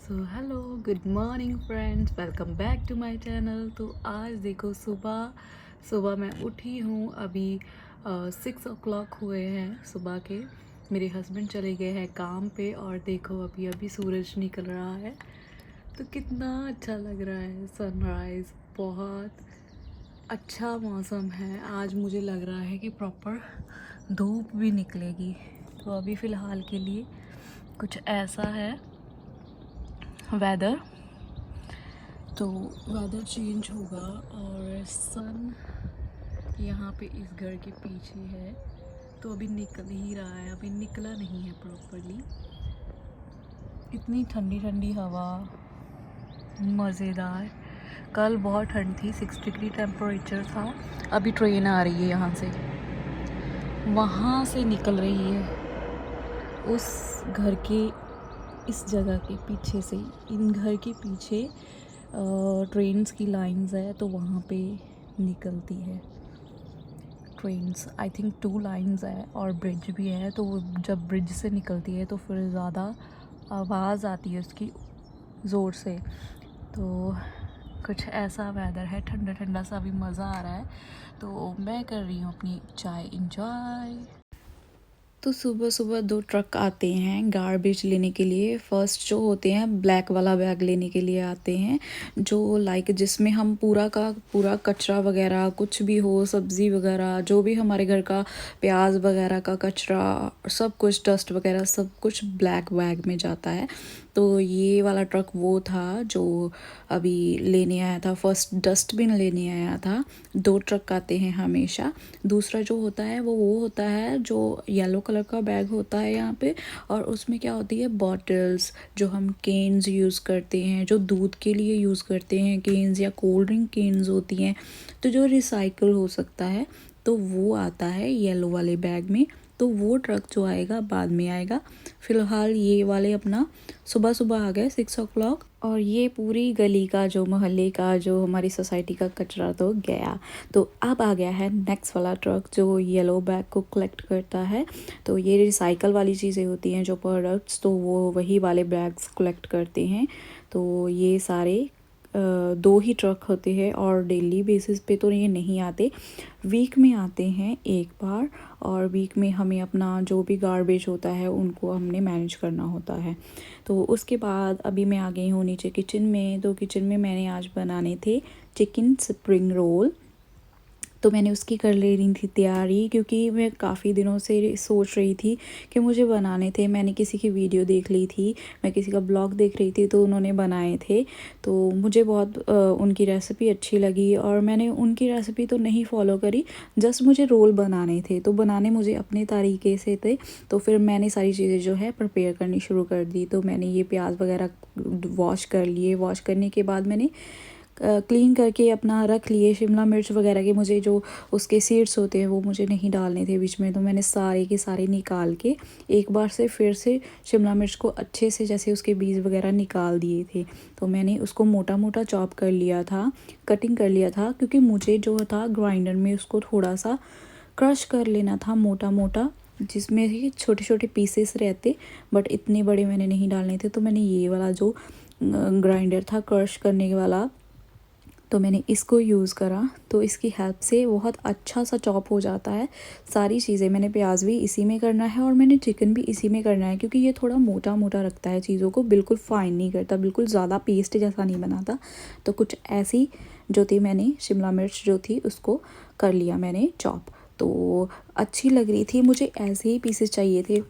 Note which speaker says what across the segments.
Speaker 1: So hello good morning friends, welcome back to my channel. तो आज देखो सुबह सुबह मैं उठी हूँ। अभी 6 o'clock हुए हैं सुबह के। मेरे हस्बैंड चले गए हैं काम पे और देखो अभी अभी सूरज निकल रहा है तो कितना अच्छा लग रहा है। सनराइज़, बहुत अच्छा मौसम है आज। मुझे लग रहा है कि प्रॉपर धूप भी निकलेगी। तो अभी फ़िलहाल के लिए कुछ ऐसा है वेदर। तो वेदर चेंज होगा और सन यहाँ पे इस घर के पीछे है तो अभी निकल ही रहा है, अभी निकला नहीं है प्रॉपरली। इतनी ठंडी ठंडी हवा, मज़ेदार। कल बहुत ठंड थी, 6 डिग्री टेम्परेचर था। अभी ट्रेन आ रही है यहाँ से, वहाँ से निकल रही है उस घर के, इस जगह के पीछे से। इन घर के पीछे ट्रेन्स की लाइंस है तो वहाँ पे निकलती है ट्रेन्स। आई थिंक 2 लाइंस है और ब्रिज भी है। तो वो जब ब्रिज से निकलती है तो फिर ज़्यादा आवाज़ आती है उसकी ज़ोर से। तो कुछ ऐसा वेदर है, ठंडा ठंडा सा, भी मज़ा आ रहा है। तो मैं कर रही हूँ अपनी चाय इंजॉय। तो सुबह सुबह 2 ट्रक आते हैं गार्बेज लेने के लिए। फर्स्ट जो होते हैं ब्लैक वाला बैग लेने के लिए आते हैं, जो लाइक जिसमें हम पूरा का पूरा कचरा वगैरह कुछ भी हो, सब्ज़ी वगैरह जो भी हमारे घर का, प्याज वगैरह का कचरा, सब कुछ डस्ट वगैरह सब कुछ ब्लैक बैग में जाता है। तो ये वाला ट्रक वो था जो अभी लेने आया था, फर्स्ट डस्टबिन लेने आया था। 2 ट्रक आते हैं हमेशा। दूसरा जो होता है वो होता है जो येलो कलर का बैग होता है यहाँ पे, और उसमें क्या होती है बॉटल्स, जो हम केन्स यूज़ करते हैं, जो दूध के लिए यूज़ करते हैं केन्स, या कोल्ड ड्रिंक केन्स होती हैं, तो जो रिसाइकल हो सकता है, तो वो आता है येलो वाले बैग में। तो वो ट्रक जो आएगा बाद में आएगा। फ़िलहाल ये वाले अपना सुबह सुबह आ गए 6 o'clock, और ये पूरी गली का, जो मोहल्ले का, जो हमारी सोसाइटी का कचरा तो गया। तो अब आ गया है नेक्स्ट वाला ट्रक जो येलो बैग को कलेक्ट करता है। तो ये रिसाइकल वाली चीज़ें होती हैं जो प्रोडक्ट्स, तो वो वही वाले बैग्स कलेक्ट करते हैं। तो ये सारे 2 ही ट्रक होते हैं और डेली बेसिस पे तो ये नहीं आते, वीक में आते हैं एक बार। और वीक में हमें अपना जो भी गार्बेज होता है उनको हमने मैनेज करना होता है। तो उसके बाद अभी मैं आ गई हूँ नीचे किचन में। तो किचन में मैंने आज बनाने थे चिकन स्प्रिंग रोल। तो मैंने उसकी कर ले रही थी तैयारी, क्योंकि मैं काफ़ी दिनों से सोच रही थी कि मुझे बनाने थे। मैंने किसी की वीडियो देख ली थी, मैं किसी का ब्लॉग देख रही थी तो उन्होंने बनाए थे, तो मुझे बहुत उनकी रेसिपी अच्छी लगी और मैंने उनकी रेसिपी तो नहीं फॉलो करी, जस्ट मुझे रोल बनाने थे। तो बनाने मुझे अपने तरीके से थे, तो फिर मैंने सारी चीज़ें जो है प्रिपेयर करनी शुरू कर दी। तो मैंने ये प्याज वगैरह वॉश कर लिए। वॉश करने के बाद मैंने क्लीन करके अपना रख लिए। शिमला मिर्च वगैरह के मुझे जो उसके सीड्स होते हैं वो मुझे नहीं डालने थे बीच में, तो मैंने सारे के सारे निकाल के एक बार से फिर से शिमला मिर्च को अच्छे से, जैसे उसके बीज वगैरह निकाल दिए थे, तो मैंने उसको मोटा मोटा चॉप कर लिया था, कटिंग कर लिया था, क्योंकि मुझे जो था ग्राइंडर में उसको थोड़ा सा क्रश कर लेना था मोटा मोटा, जिसमें ही छोटे छोटे पीसेस रहते, बट इतने बड़े मैंने नहीं डालने थे। तो मैंने ये वाला जो ग्राइंडर था क्रश करने वाला, तो मैंने इसको यूज़ करा। तो इसकी हेल्प से बहुत अच्छा सा चॉप हो जाता है सारी चीज़ें। मैंने प्याज भी इसी में करना है और मैंने चिकन भी इसी में करना है, क्योंकि ये थोड़ा मोटा मोटा रखता है चीज़ों को, बिल्कुल फ़ाइन नहीं करता, बिल्कुल ज़्यादा पेस्ट जैसा नहीं बनाता। तो कुछ ऐसी जो थी, मैंने शिमला मिर्च जो थी उसको कर लिया मैंने चॉप। तो अच्छी लग रही थी, मुझे ऐसे ही पीसेस चाहिए थे।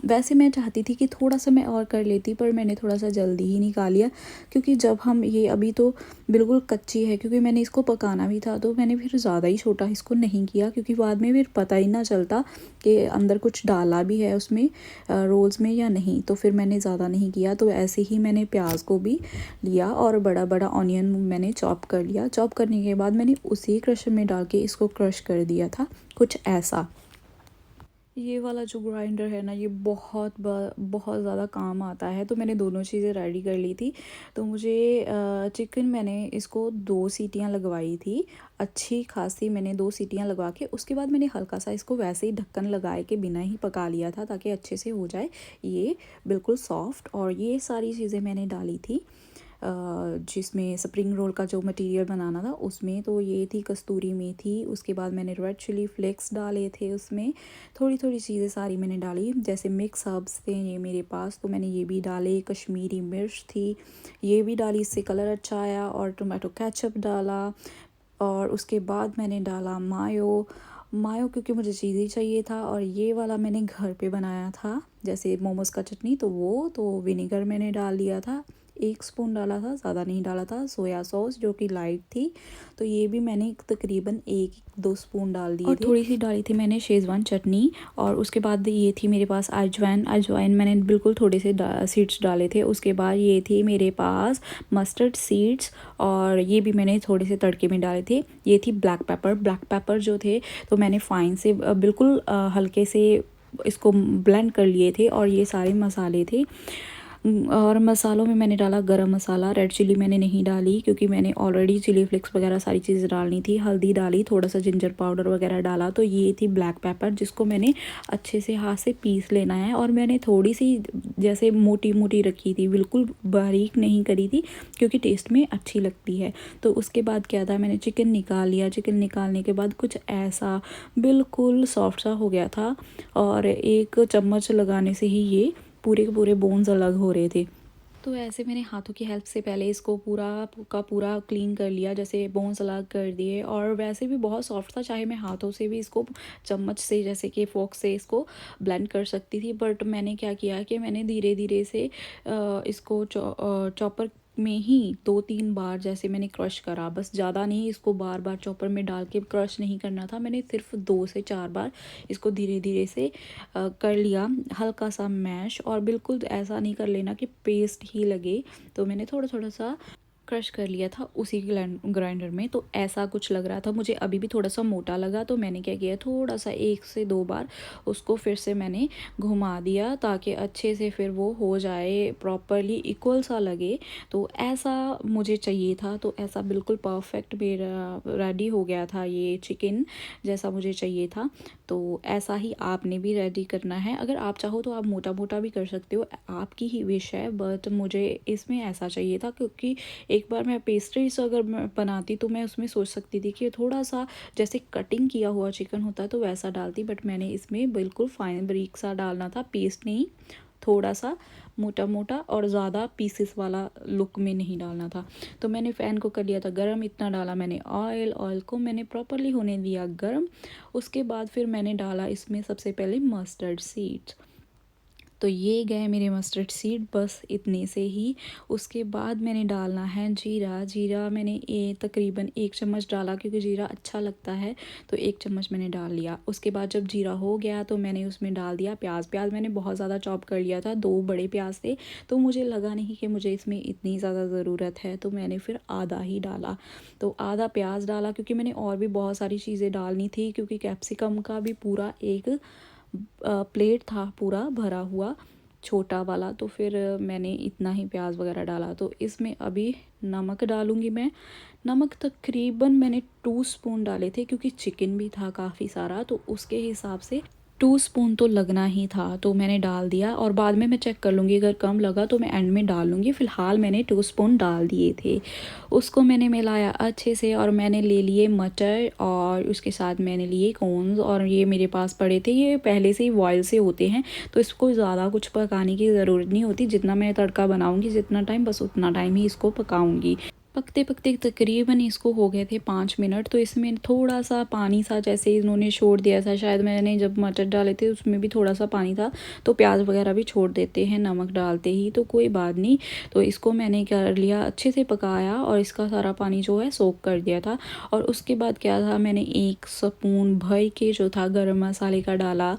Speaker 1: वैसे मैं चाहती थी कि थोड़ा सा मैं और कर लेती, पर मैंने थोड़ा सा जल्दी ही निकाल लिया, क्योंकि जब हम ये अभी तो बिल्कुल कच्ची है, क्योंकि मैंने इसको पकाना भी था, तो मैंने फिर ज़्यादा ही छोटा इसको नहीं किया, क्योंकि बाद में फिर पता ही ना चलता कि अंदर कुछ डाला भी है उसमें रोल्स में या नहीं। तो फिर मैंने ज़्यादा नहीं किया। तो ऐसे ही मैंने प्याज को भी लिया और बड़ा बड़ा ऑनियन मैंने चॉप कर लिया। चॉप करने के बाद मैंने उसी क्रशर में डाल के इसको क्रश कर दिया था, कुछ ऐसा। ये वाला जो ग्राइंडर है ना, ये बहुत ज़्यादा काम आता है। तो मैंने दोनों चीज़ें रेडी कर ली थी। तो मुझे चिकन मैंने इसको 2 सीटियाँ लगवाई थी, अच्छी खासी मैंने 2 सीटियाँ लगवा के उसके बाद मैंने हल्का सा इसको वैसे ही ढक्कन लगाए के बिना ही पका लिया था, ताकि अच्छे से हो जाए ये बिल्कुल सॉफ्ट। और ये सारी चीज़ें मैंने डाली थी जिसमें स्प्रिंग रोल का जो मटेरियल बनाना था उसमें। तो ये थी कस्तूरी मेथी, उसके बाद मैंने रेड चिली फ्लेक्स डाले थे उसमें, थोड़ी थोड़ी चीज़ें सारी मैंने डाली। जैसे मिक्स हर्ब्स थे ये मेरे पास, तो मैंने ये भी डाले। कश्मीरी मिर्च थी, ये भी डाली, इससे कलर अच्छा आया। और टोमेटो केचप डाला। और उसके बाद मैंने डाला मायो क्योंकि मुझे चीज़ ही चाहिए था। और ये वाला मैंने घर पे बनाया था, जैसे मोमोज़ का चटनी, तो वो तो विनेगर मैंने डाल लिया था, 1 स्पून डाला था, ज़्यादा नहीं डाला था। सोया सॉस जो कि लाइट थी, तो ये भी मैंने तकरीबन 1-2 स्पून डाल दिए थे। और थोड़ी सी डाली थी मैंने शेज़वान चटनी। और उसके बाद ये थी मेरे पास अजवाइन मैंने बिल्कुल थोड़े से सीड्स डाले थे। उसके बाद ये थी मेरे पास मस्टर्ड सीड्स, और ये भी मैंने थोड़े से तड़के में डाले थे। ये थी ब्लैक पेपर जो थे, तो मैंने फाइन से बिल्कुल हल्के से इसको ब्लेंड कर लिए थे। और ये सारे मसाले थे। और मसालों में मैंने डाला गरम मसाला, रेड चिली मैंने नहीं डाली क्योंकि मैंने ऑलरेडी चिली फ्लेक्स वगैरह सारी चीज़ें डालनी थी। हल्दी डाली, थोड़ा सा जिंजर पाउडर वगैरह डाला। तो ये थी ब्लैक पेपर, जिसको मैंने अच्छे से हाथ से पीस लेना है। और मैंने थोड़ी सी जैसे मोटी मोटी रखी थी, बिल्कुल बारीक नहीं करी थी, क्योंकि टेस्ट में अच्छी लगती है। तो उसके बाद क्या था, मैंने चिकन निकाल लिया। चिकन निकालने के बाद कुछ ऐसा बिल्कुल सॉफ्ट सा हो गया था, और एक चम्मच लगाने से ही ये पूरे के पूरे बोन्स अलग हो रहे थे। तो ऐसे मैंने हाथों की हेल्प से पहले इसको पूरा का पूरा क्लीन कर लिया, जैसे बोन्स अलग कर दिए। और वैसे भी बहुत सॉफ्ट था, चाहे मैं हाथों से भी इसको चम्मच से जैसे कि फोक से इसको ब्लेंड कर सकती थी। बट मैंने क्या किया कि मैंने धीरे धीरे से इसको चॉपर में ही 2-3 बार जैसे मैंने क्रश करा, बस ज़्यादा नहीं। इसको बार बार चॉपर में डाल के क्रश नहीं करना था, मैंने सिर्फ 2 से 4 बार इसको धीरे धीरे से कर लिया, हल्का सा मैश। और बिल्कुल ऐसा नहीं कर लेना कि पेस्ट ही लगे। तो मैंने थोड़ा थोड़ा सा क्रश कर लिया था उसी ग्राइंडर में। तो ऐसा कुछ लग रहा था मुझे, अभी भी थोड़ा सा मोटा लगा। तो मैंने क्या किया, थोड़ा सा 1 से 2 बार उसको फिर से मैंने घुमा दिया, ताकि अच्छे से फिर वो हो जाए, प्रॉपरली इक्वल सा लगे। तो ऐसा मुझे चाहिए था। तो ऐसा बिल्कुल परफेक्ट मेरा रेडी हो गया था ये चिकन, जैसा मुझे चाहिए था। तो ऐसा ही आपने भी रेडी करना है। अगर आप चाहो तो आप मोटा मोटा भी कर सकते हो, आपकी ही विश है। बट मुझे इसमें ऐसा चाहिए था, क्योंकि एक बार मैं पेस्ट्रीज अगर मैं बनाती तो मैं उसमें सोच सकती थी कि थोड़ा सा जैसे कटिंग किया हुआ चिकन होता है तो वैसा डालती। बट मैंने इसमें बिल्कुल फाइन बारीक सा डालना था, पेस्ट नहीं, थोड़ा सा मोटा मोटा, और ज़्यादा पीसेस वाला लुक में नहीं डालना था। तो मैंने फ़ैन को कर लिया था गरम, इतना डाला मैंने ऑयल को मैंने प्रॉपरली होने दिया गरम। उसके बाद फिर मैंने डाला इसमें सबसे पहले मस्टर्ड सीड्स। तो ये गए मेरे मस्टर्ड सीड, बस इतने से ही। उसके बाद मैंने डालना है जीरा मैंने तकरीबन 1 चम्मच डाला, क्योंकि जीरा अच्छा लगता है, तो 1 चम्मच मैंने डाल लिया। उसके बाद जब जीरा हो गया तो मैंने उसमें डाल दिया प्याज मैंने बहुत ज़्यादा चॉप कर लिया था, 2 बड़े प्याज थे। तो मुझे लगा नहीं कि मुझे इसमें इतनी ज़्यादा ज़रूरत है, तो मैंने फिर आधा ही डाला। तो आधा प्याज डाला, क्योंकि मैंने और भी बहुत सारी चीज़ें डालनी थी, क्योंकि कैप्सिकम का भी पूरा एक प्लेट था पूरा भरा हुआ, छोटा वाला। तो फिर मैंने इतना ही प्याज वगैरह डाला। तो इसमें अभी नमक डालूँगी मैं। नमक तकरीबन मैंने 2 स्पून डाले थे, क्योंकि चिकन भी था काफ़ी सारा, तो उसके हिसाब से 2 स्पून तो लगना ही था। तो मैंने डाल दिया, और बाद में मैं चेक कर लूँगी, अगर कम लगा तो मैं एंड में डाल लूँगी। फ़िलहाल मैंने 2 स्पून डाल दिए थे। उसको मैंने मिलाया अच्छे से, और मैंने ले लिए मटर, और उसके साथ मैंने लिए कॉर्न्स। और ये मेरे पास पड़े थे, ये पहले से ही बॉयल से होते हैं, तो इसको ज़्यादा कुछ पकाने की ज़रूरत नहीं होती। जितना मैं तड़का बनाऊँगी, जितना टाइम, बस उतना टाइम ही इसको पकाऊँगी। पकते पकते तकरीबन इसको हो गए थे 5 मिनट। तो इसमें थोड़ा सा पानी सा जैसे इन्होंने छोड़ दिया था, शायद मैंने जब मटर डाले थे उसमें भी थोड़ा सा पानी था। तो प्याज वगैरह भी छोड़ देते हैं नमक डालते ही, तो कोई बात नहीं। तो इसको मैंने कर लिया, अच्छे से पकाया, और इसका सारा पानी जो है सोक कर दिया था। और उसके बाद क्या था, मैंने 1 स्पून भर के जो था गरम मसाले का डाला।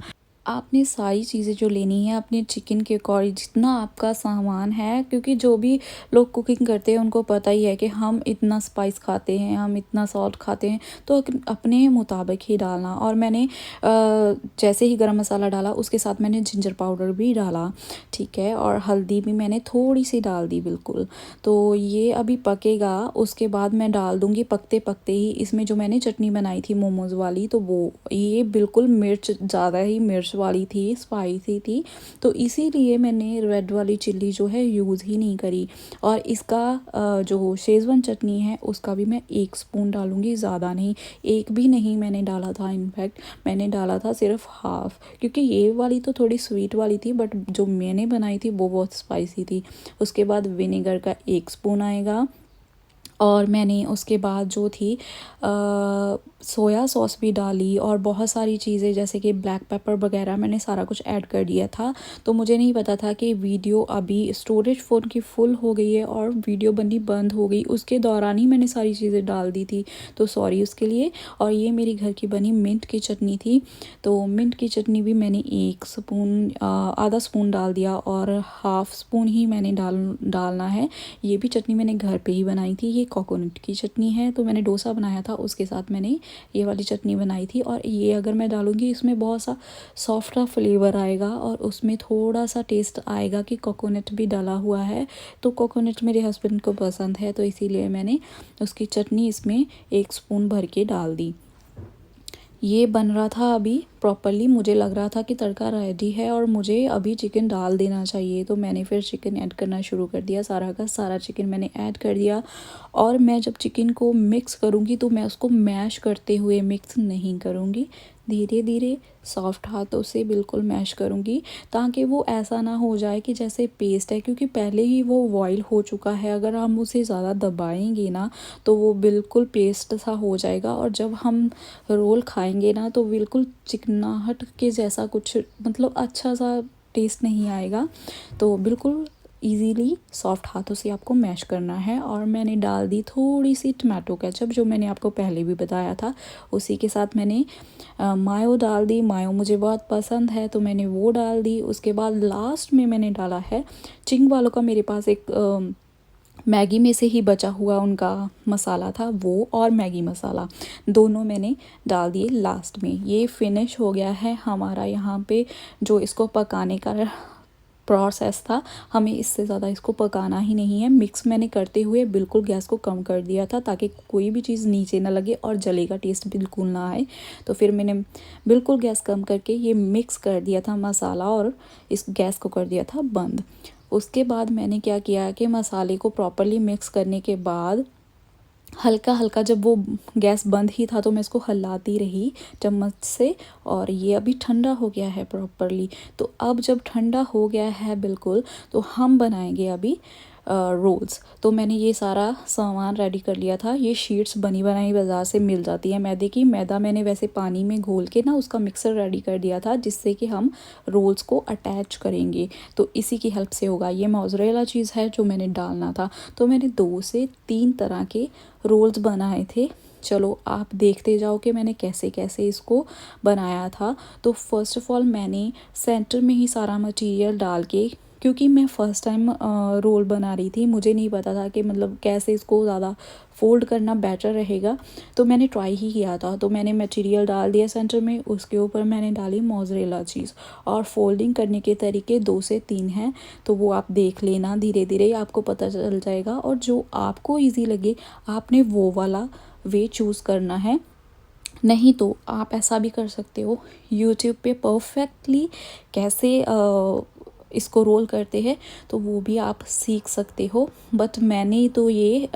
Speaker 1: आपने सारी चीज़ें जो लेनी है अपने चिकन के अकॉर्डिंग, जितना आपका सामान है, क्योंकि जो भी लोग कुकिंग करते हैं उनको पता ही है कि हम इतना स्पाइस खाते हैं, हम इतना सॉल्ट खाते हैं, तो अपने मुताबिक ही डालना। और मैंने जैसे ही गरम मसाला डाला उसके साथ मैंने जिंजर पाउडर भी डाला, ठीक है, और हल्दी भी मैंने थोड़ी सी डाल दी बिल्कुल। तो ये अभी पकेगा, उसके बाद मैं डाल दूँगी पकते पकते ही इसमें जो मैंने चटनी बनाई थी मोमोज़ वाली, तो वो ये बिल्कुल मिर्च ज़्यादा ही मिर्च वाली थी, स्पाइसी थी, तो इसीलिए मैंने रेड वाली चिल्ली जो है यूज़ ही नहीं करी। और इसका जो शेज़वान चटनी है उसका भी मैं 1 स्पून डालूँगी, ज़्यादा नहीं, 1 भी नहीं मैंने डाला था, इनफैक्ट मैंने डाला था सिर्फ हाफ़, क्योंकि ये वाली तो थोड़ी स्वीट वाली थी, बट जो मैंने बनाई थी वो बहुत स्पाइसी थी। उसके बाद विनेगर का 1 स्पून आएगा, और मैंने उसके बाद जो थी सोया सॉस भी डाली, और बहुत सारी चीज़ें जैसे कि ब्लैक पेपर वगैरह मैंने सारा कुछ ऐड कर दिया था। तो मुझे नहीं पता था कि वीडियो अभी स्टोरेज फ़ोन की फुल हो गई है और वीडियो बननी बंद हो गई, उसके दौरान ही मैंने सारी चीज़ें डाल दी थी, तो सॉरी उसके लिए। और ये मेरी घर की बनी मिंट की चटनी थी, तो मिंट की चटनी भी मैंने 1 स्पून आधा स्पून डाल दिया, और हाफ़ स्पून ही मैंने डालना है। ये भी चटनी मैंने घर पे ही बनाई थी, ये कोकोनट की चटनी है, तो मैंने डोसा बनाया था उसके साथ मैंने ये वाली चटनी बनाई थी। और ये अगर मैं डालूँगी इसमें बहुत सा सॉफ्ट सा फ्लेवर आएगा, और उसमें थोड़ा सा टेस्ट आएगा कि कोकोनट भी डाला हुआ है, तो कोकोनट मेरे हस्बैंड को पसंद है, तो इसीलिए मैंने उसकी चटनी इसमें 1 स्पून भर के डाल दी। ये बन रहा था अभी प्रॉपरली, मुझे लग रहा था कि तड़का रेडी है और मुझे अभी चिकन डाल देना चाहिए, तो मैंने फिर चिकन ऐड करना शुरू कर दिया, सारा का सारा चिकन मैंने ऐड कर दिया। और मैं जब चिकन को मिक्स करूँगी तो मैं उसको मैश करते हुए मिक्स नहीं करूँगी, धीरे धीरे सॉफ्ट हाथों से बिल्कुल मैश करूँगी, ताकि वो ऐसा ना हो जाए कि जैसे पेस्ट है, क्योंकि पहले ही वो बॉईल हो चुका है, अगर हम उसे ज़्यादा दबाएंगे ना तो वो बिल्कुल पेस्ट सा हो जाएगा, और जब हम रोल खाएंगे ना तो बिल्कुल चिकनाहट के जैसा कुछ, मतलब अच्छा सा टेस्ट नहीं आएगा। तो बिल्कुल इजीली सॉफ्ट हाथों से आपको मैश करना है। और मैंने डाल दी थोड़ी सी टमाटो केचप, जो मैंने आपको पहले भी बताया था, उसी के साथ मैंने मायो डाल दी। मायो मुझे बहुत पसंद है तो मैंने वो डाल दी। उसके बाद लास्ट में मैंने डाला है चिंग वालों का, मेरे पास एक मैगी में से ही बचा हुआ उनका मसाला था, वो और मैगी मसाला दोनों मैंने डाल दिए लास्ट में। ये फिनिश हो गया है हमारा यहाँ पे जो इसको पकाने का प्रोसेस था, हमें इससे ज़्यादा इसको पकाना ही नहीं है। मिक्स मैंने करते हुए बिल्कुल गैस को कम कर दिया था, ताकि कोई भी चीज़ नीचे ना लगे और जले का टेस्ट बिल्कुल ना आए। तो फिर मैंने बिल्कुल गैस कम करके ये मिक्स कर दिया था मसाला, और इस गैस को कर दिया था बंद। उसके बाद मैंने क्या किया कि मसाले को प्रॉपरली मिक्स करने के बाद हल्का हल्का, जब वो गैस बंद ही था तो मैं इसको हिलाती रही चम्मच से, और ये अभी ठंडा हो गया है प्रॉपरली। तो अब जब ठंडा हो गया है बिल्कुल, तो हम बनाएंगे अभी रोल्स। तो मैंने ये सारा सामान रेडी कर लिया था। ये शीट्स बनी बनाई बाज़ार से मिल जाती है मैदे की। मैदा मैंने वैसे पानी में घोल के ना उसका मिक्सर रेडी कर दिया था, जिससे कि हम रोल्स को अटैच करेंगे, तो इसी की हेल्प से होगा। ये मोज़रेला चीज़ है जो मैंने डालना था। तो मैंने 2 से 3 तरह के रोल्स बनाए थे। चलो आप देखते जाओ कि मैंने कैसे कैसे इसको बनाया था। तो फर्स्ट ऑफ़ ऑल मैंने सेंटर में ही सारा मटेरियल डाल के, क्योंकि मैं फ़र्स्ट टाइम रोल बना रही थी, मुझे नहीं पता था कि मतलब कैसे इसको ज़्यादा फ़ोल्ड करना बेटर रहेगा, तो मैंने ट्राई ही किया था। तो मैंने मटेरियल डाल दिया सेंटर में, उसके ऊपर मैंने डाली मोज़रेला चीज़, और फोल्डिंग करने के तरीके 2 से 3 हैं, तो वो आप देख लेना, धीरे धीरे आपको पता चल जाएगा। और जो आपको ईजी लगे आपने वो वाला वे चूज़ करना है। नहीं तो आप ऐसा भी कर सकते हो, यूट्यूब पे परफेक्टली कैसे इसको रोल करते हैं, तो वो भी आप सीख सकते हो। बट मैंने तो ये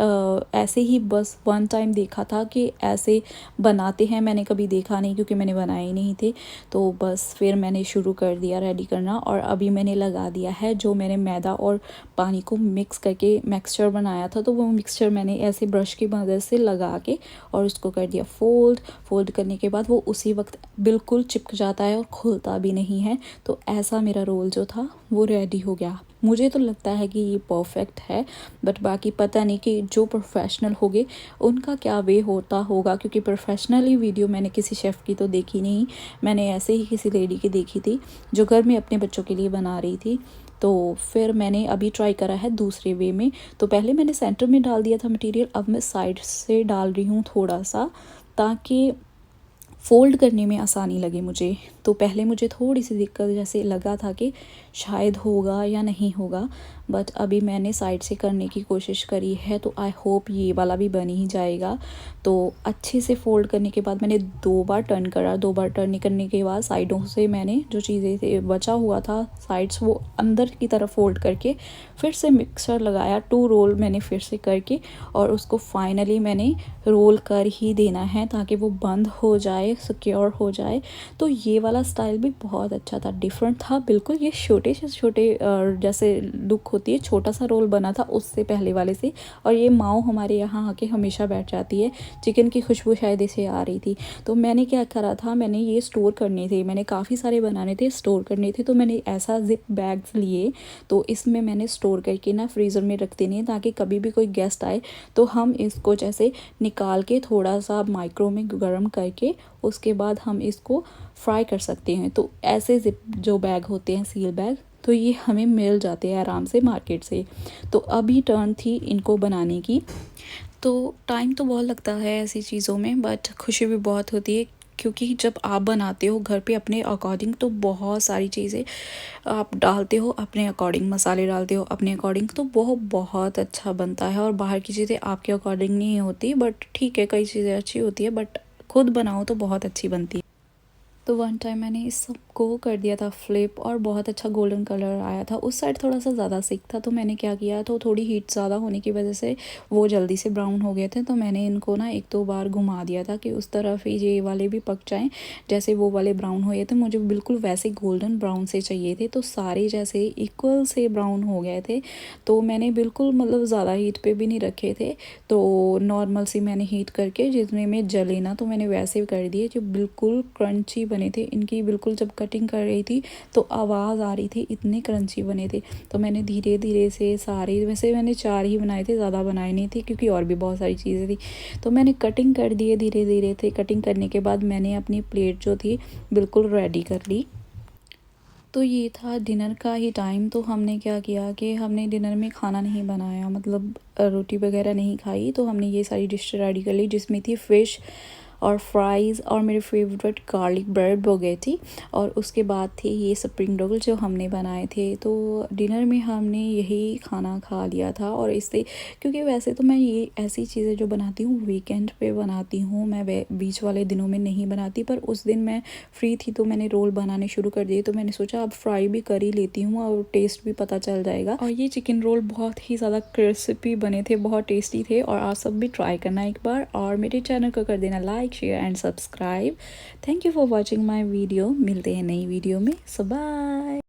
Speaker 1: ऐसे ही बस 1 टाइम देखा था कि ऐसे बनाते हैं, मैंने कभी देखा नहीं क्योंकि मैंने बनाए ही नहीं थे। तो बस फिर मैंने शुरू कर दिया रेडी करना, और अभी मैंने लगा दिया है जो मैंने मैदा और पानी को मिक्स करके मिक्सचर बनाया था, तो वो मिक्सचर मैंने ऐसे ब्रश की मदद से लगा के और उसको कर दिया फोल्ड करने के बाद वो उसी वक्त बिल्कुल चिपक जाता है और खुलता भी नहीं है। तो ऐसा मेरा रोल जो था वो रेडी हो गया। मुझे तो लगता है कि ये परफेक्ट है, बट बाकी पता नहीं कि जो प्रोफेशनल होंगे उनका क्या वे होता होगा, क्योंकि प्रोफेशनली वीडियो मैंने किसी शेफ़ की तो देखी नहीं, मैंने ऐसे ही किसी लेडी की देखी थी जो घर में अपने बच्चों के लिए बना रही थी। तो फिर मैंने अभी ट्राई करा है दूसरे वे में। तो पहले मैंने सेंटर में डाल दिया था मटेरियल, अब मैं साइड से डाल रही हूँ थोड़ा सा, ताकि फ़ोल्ड करने में आसानी लगे मुझे। तो पहले मुझे थोड़ी सी दिक्कत जैसे लगा था कि शायद होगा या नहीं होगा, बट अभी मैंने साइड से करने की कोशिश करी है, तो आई होप ये वाला भी बन ही जाएगा। तो अच्छे से फ़ोल्ड करने के बाद मैंने 2 बार टर्न करा, 2 बार टर्न करने के बाद साइडों से मैंने जो चीज़ें थे बचा हुआ था साइड्स, वो अंदर की तरफ फ़ोल्ड करके फिर से मिक्सर लगाया, 2 रोल मैंने फिर से करके, और उसको फाइनली मैंने रोल कर ही देना है ताकि वो बंद हो जाए, सिक्योर हो जाए। तो ये वाला स्टाइल भी बहुत अच्छा था, डिफरेंट था बिल्कुल। ये छोटे से छोटे जैसे लुक होती है, छोटा सा रोल बना था उससे पहले वाले से। और ये माओ हमारे यहाँ आके हमेशा बैठ जाती है, चिकन की खुशबू शायद इसे आ रही थी। तो मैंने क्या करा था, मैंने ये स्टोर करने थे, मैंने काफ़ी सारे बनाने थे, स्टोर करने थे, तो मैंने ऐसा जिप बैग्स लिए। तो इसमें मैंने स्टोर करके ना फ्रीज़र में रख देने, ताकि कभी भी कोई गेस्ट आए तो हम इसको जैसे निकाल के थोड़ा सा माइक्रो में गर्म करके उसके बाद हम इसको फ्राई कर सकते हैं। तो ऐसे जिप जो बैग होते हैं, सील बैग, तो ये हमें मिल जाते हैं आराम से मार्केट से। तो अभी टर्न थी इनको बनाने की। तो टाइम तो बहुत लगता है ऐसी चीज़ों में, बट खुशी भी बहुत होती है, क्योंकि जब आप बनाते हो घर पे अपने अकॉर्डिंग तो बहुत सारी चीज़ें आप डालते हो अपने अकॉर्डिंग, मसाले डालते हो अपने अकॉर्डिंग, तो वो बहुत अच्छा बनता है। और बाहर की चीज़ें आपके अकॉर्डिंग नहीं होती, बट ठीक है, कई चीज़ें अच्छी होती है, बट खुद बनाओ तो बहुत अच्छी बनती है। तो वन टाइम मैंने इस सब को कर दिया था फ्लिप, और बहुत अच्छा गोल्डन कलर आया था। उस साइड थोड़ा सा ज़्यादा सिक था, तो मैंने क्या किया, तो थोड़ी हीट ज़्यादा होने की वजह से वो जल्दी से ब्राउन हो गए थे। तो मैंने इनको ना 1-2 बार घुमा दिया था कि उस तरफ ही ये वाले भी पक जाएं, जैसे वो वाले ब्राउन हुए थे। मुझे बिल्कुल वैसे गोल्डन ब्राउन से चाहिए थे, तो सारे जैसे इक्वल से ब्राउन हो गए थे। तो मैंने बिल्कुल मतलब ज़्यादा हीट पे भी नहीं रखे थे, तो नॉर्मल सी मैंने हीट करके जितने में जले ना, तो मैंने वैसे कर दिए, जो बिल्कुल क्रंची बने थे। इनकी बिल्कुल जब कटिंग कर रही थी तो आवाज़ आ रही थी, इतने क्रंची बने थे। तो मैंने धीरे धीरे से सारे, वैसे मैंने 4 ही बनाए थे, ज़्यादा बनाए नहीं थे क्योंकि और भी बहुत सारी चीज़ें थी। तो मैंने कटिंग कर दिए धीरे धीरे थे। कटिंग करने के बाद मैंने अपनी प्लेट जो थी बिल्कुल रेडी कर ली। तो ये था डिनर का ही टाइम। तो हमने क्या किया कि हमने डिनर में खाना नहीं बनाया, मतलब रोटी वगैरह नहीं खाई। तो हमने ये सारी डिश रेडी कर ली, जिसमें थी फ़िश और फ्राइज़ और मेरे फेवरेट गार्लिक ब्रेड बोगेटी, और उसके बाद थे ये स्प्रिंग रोल जो हमने बनाए थे। तो डिनर में हमने यही खाना खा लिया था। और इससे, क्योंकि वैसे तो मैं ये ऐसी चीज़ें जो बनाती हूँ वीकेंड पे बनाती हूँ, मैं बीच वाले दिनों में नहीं बनाती, पर उस दिन मैं फ्री थी तो मैंने रोल बनाने शुरू कर दिए। तो मैंने सोचा अब फ्राई भी कर ही लेती हूँ और टेस्ट भी पता चल जाएगा। और ये चिकन रोल बहुत ही ज़्यादा क्रिस्पी बने थे, बहुत टेस्टी थे, और आप सब भी ट्राई करना एक बार। और मेरे चैनल को कर देना like, share and subscribe. Thank you for watching my video. मिलते हैं नई वीडियो में। सो बाय।